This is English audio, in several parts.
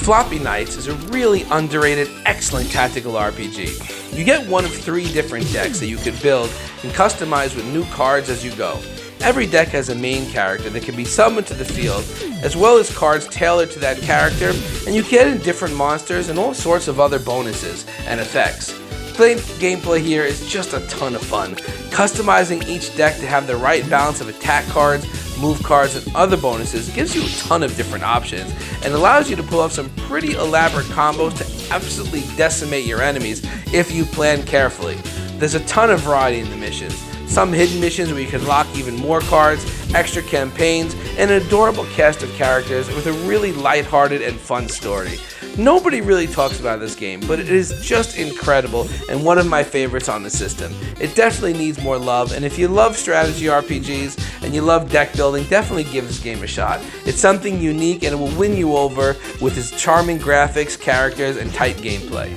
Floppy Knights is a really underrated, excellent tactical RPG. You get one of 3 different decks that you could build and customize with new cards as you go. Every deck has a main character that can be summoned to the field, as well as cards tailored to that character, and you get in different monsters and all sorts of other bonuses and effects. Gameplay here is just a ton of fun. Customizing each deck to have the right balance of attack cards, move cards, and other bonuses gives you a ton of different options and allows you to pull off some pretty elaborate combos to absolutely decimate your enemies if you plan carefully. There's a ton of variety in the missions. Some hidden missions where you can lock even more cards, extra campaigns, and an adorable cast of characters with a really lighthearted and fun story. Nobody really talks about this game, but it is just incredible and one of my favorites on the system. It definitely needs more love, and if you love strategy RPGs and you love deck building, definitely give this game a shot. It's something unique and it will win you over with its charming graphics, characters, and tight gameplay.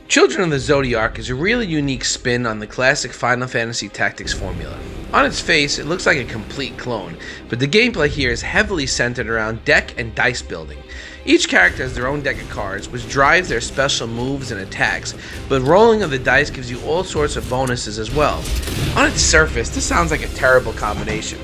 Children of the Zodiac is a really unique spin on the classic Final Fantasy Tactics formula. On its face, it looks like a complete clone, but the gameplay here is heavily centered around deck and dice building. Each character has their own deck of cards, which drives their special moves and attacks, but rolling of the dice gives you all sorts of bonuses as well. On its surface, this sounds like a terrible combination,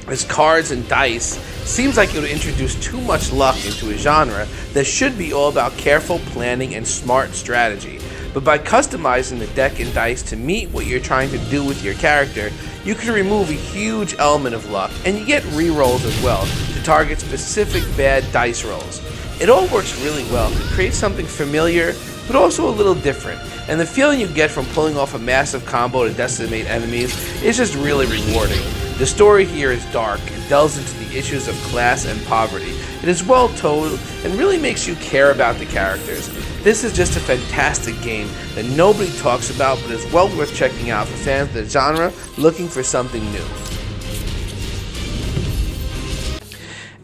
as cards and dice seems like it would introduce too much luck into a genre that should be all about careful planning and smart strategy. But by customizing the deck and dice to meet what you're trying to do with your character, you can remove a huge element of luck, and you get rerolls as well to target specific bad dice rolls. It all works really well to create something familiar, but also a little different, and the feeling you get from pulling off a massive combo to decimate enemies is just really rewarding. The story here is dark and delves into the issues of class and poverty. It is well told and really makes you care about the characters. This is just a fantastic game that nobody talks about, but is well worth checking out for fans of the genre looking for something new.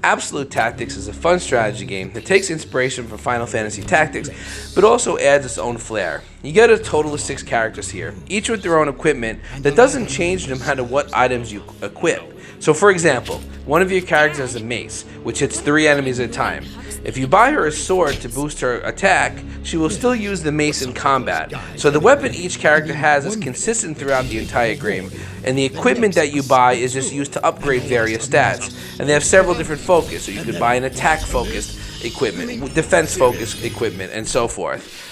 Absolute Tactics is a fun strategy game that takes inspiration from Final Fantasy Tactics, but also adds its own flair. You get a total of 6 characters here, each with their own equipment that doesn't change no matter what items you equip. So for example, one of your characters has a mace, which hits 3 enemies at a time. If you buy her a sword to boost her attack, she will still use the mace in combat. So the weapon each character has is consistent throughout the entire game, and the equipment that you buy is just used to upgrade various stats. And they have several different focus, so you could buy an attack-focused equipment, defense-focused equipment, and so forth.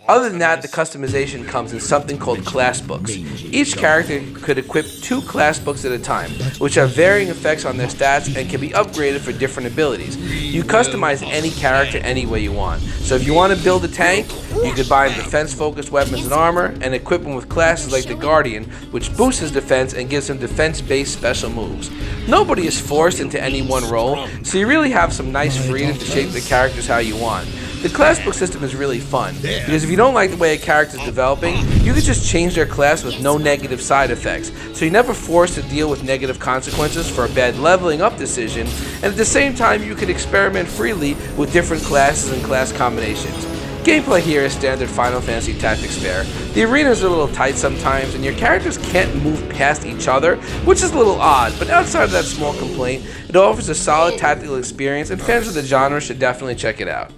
Other than that, the customization comes in something called class books. Each character could equip 2 class books at a time, which have varying effects on their stats and can be upgraded for different abilities. You customize any character any way you want. So if you want to build a tank, you could buy defense-focused weapons and armor and equip them with classes like the Guardian, which boosts his defense and gives him defense-based special moves. Nobody is forced into any one role, so you really have some nice freedom to shape the characters how you want. The class book system is really fun, because if you don't like the way a character is developing, you can just change their class with no negative side effects, so you're never forced to deal with negative consequences for a bad leveling up decision, and at the same time you can experiment freely with different classes and class combinations. Gameplay here is standard Final Fantasy Tactics fare. The arena is a little tight sometimes, and your characters can't move past each other, which is a little odd, but outside of that small complaint, it offers a solid tactical experience, and fans of the genre should definitely check it out.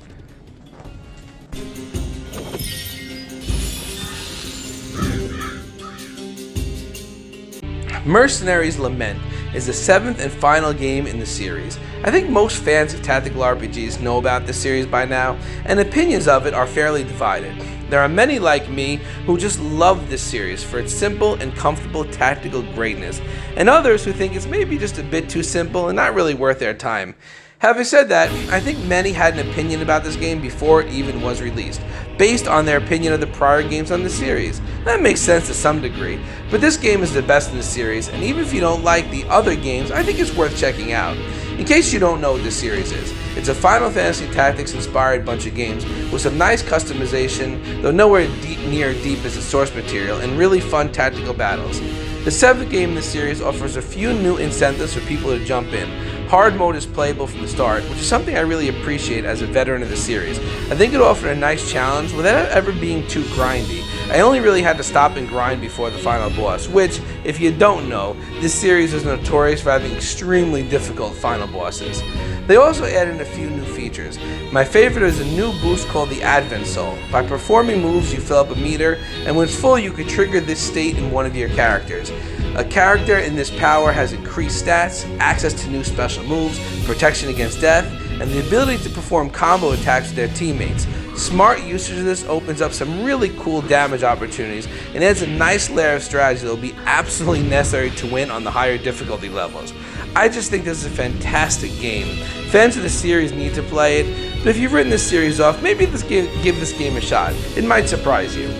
Mercenaries Lament is the 7th and final game in the series. I think most fans of tactical RPGs know about this series by now, and opinions of it are fairly divided. There are many like me who just love this series for its simple and comfortable tactical greatness, and others who think it's maybe just a bit too simple and not really worth their time. Having said that, I think many had an opinion about this game before it even was released, based on their opinion of the prior games on the series. That makes sense to some degree, but this game is the best in the series, and even if you don't like the other games, I think it's worth checking out. In case you don't know what this series is, it's a Final Fantasy Tactics inspired bunch of games with some nice customization, though nowhere near deep as its source material, and really fun tactical battles. The 7th game in the series offers a few new incentives for people to jump in. Hard mode is playable from the start, which is something I really appreciate as a veteran of the series. I think it offered a nice challenge without ever being too grindy. I only really had to stop and grind before the final boss, which, if you don't know, this series is notorious for having extremely difficult final bosses. They also added a few new features. My favorite is a new boost called the Advent Soul. By performing moves, you fill up a meter, and when it's full, you can trigger this state in one of your characters. A character in this power has increased stats, access to new special moves, protection against death, and the ability to perform combo attacks with their teammates. Smart usage of this opens up some really cool damage opportunities and adds a nice layer of strategy that will be absolutely necessary to win on the higher difficulty levels. I just think this is a fantastic game. Fans of the series need to play it, but if you've written this series off, maybe give this game a shot. It might surprise you.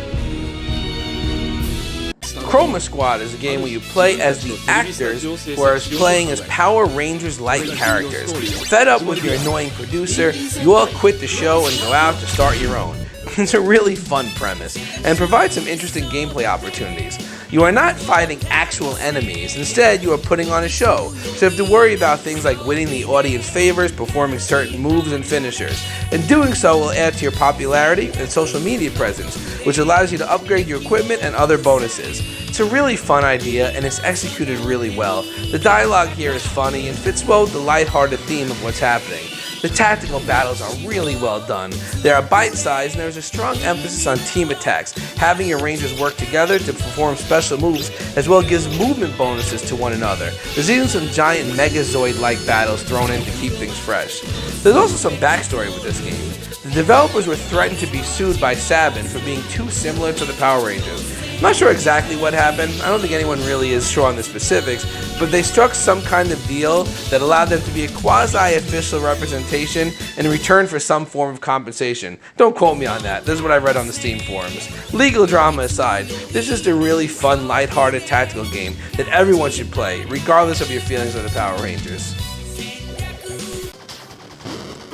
Chroma Squad is a game where you play as the actors who are playing as Power Rangers-like characters. Fed up with your annoying producer, you all quit the show and go out to start your own. It's a really fun premise, and provides some interesting gameplay opportunities. You are not fighting actual enemies, instead you are putting on a show, so you have to worry about things like winning the audience favors, performing certain moves and finishers, and doing so will add to your popularity and social media presence, which allows you to upgrade your equipment and other bonuses. It's a really fun idea, and it's executed really well. The dialogue here is funny and fits well with the lighthearted theme of what's happening. The tactical battles are really well done. They are bite-sized, and there's a strong emphasis on team attacks. Having your rangers work together to perform special moves as well gives movement bonuses to one another. There's even some giant Megazord-like battles thrown in to keep things fresh. There's also some backstory with this game. The developers were threatened to be sued by Sabin for being too similar to the Power Rangers. I'm not sure exactly what happened. I don't think anyone really is sure on the specifics, but they struck some kind of deal that allowed them to be a quasi-official representation in return for some form of compensation. Don't quote me on that. This is what I read on the Steam forums. Legal drama aside, this is a really fun, lighthearted tactical game that everyone should play, regardless of your feelings of the Power Rangers.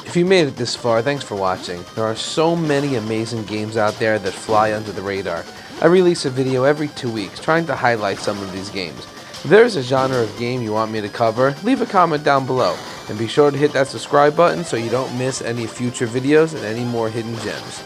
If you made it this far, thanks for watching. There are so many amazing games out there that fly under the radar. I release a video every 2 weeks trying to highlight some of these games. If there's a genre of game you want me to cover, leave a comment down below, and be sure to hit that subscribe button so you don't miss any future videos and any more hidden gems.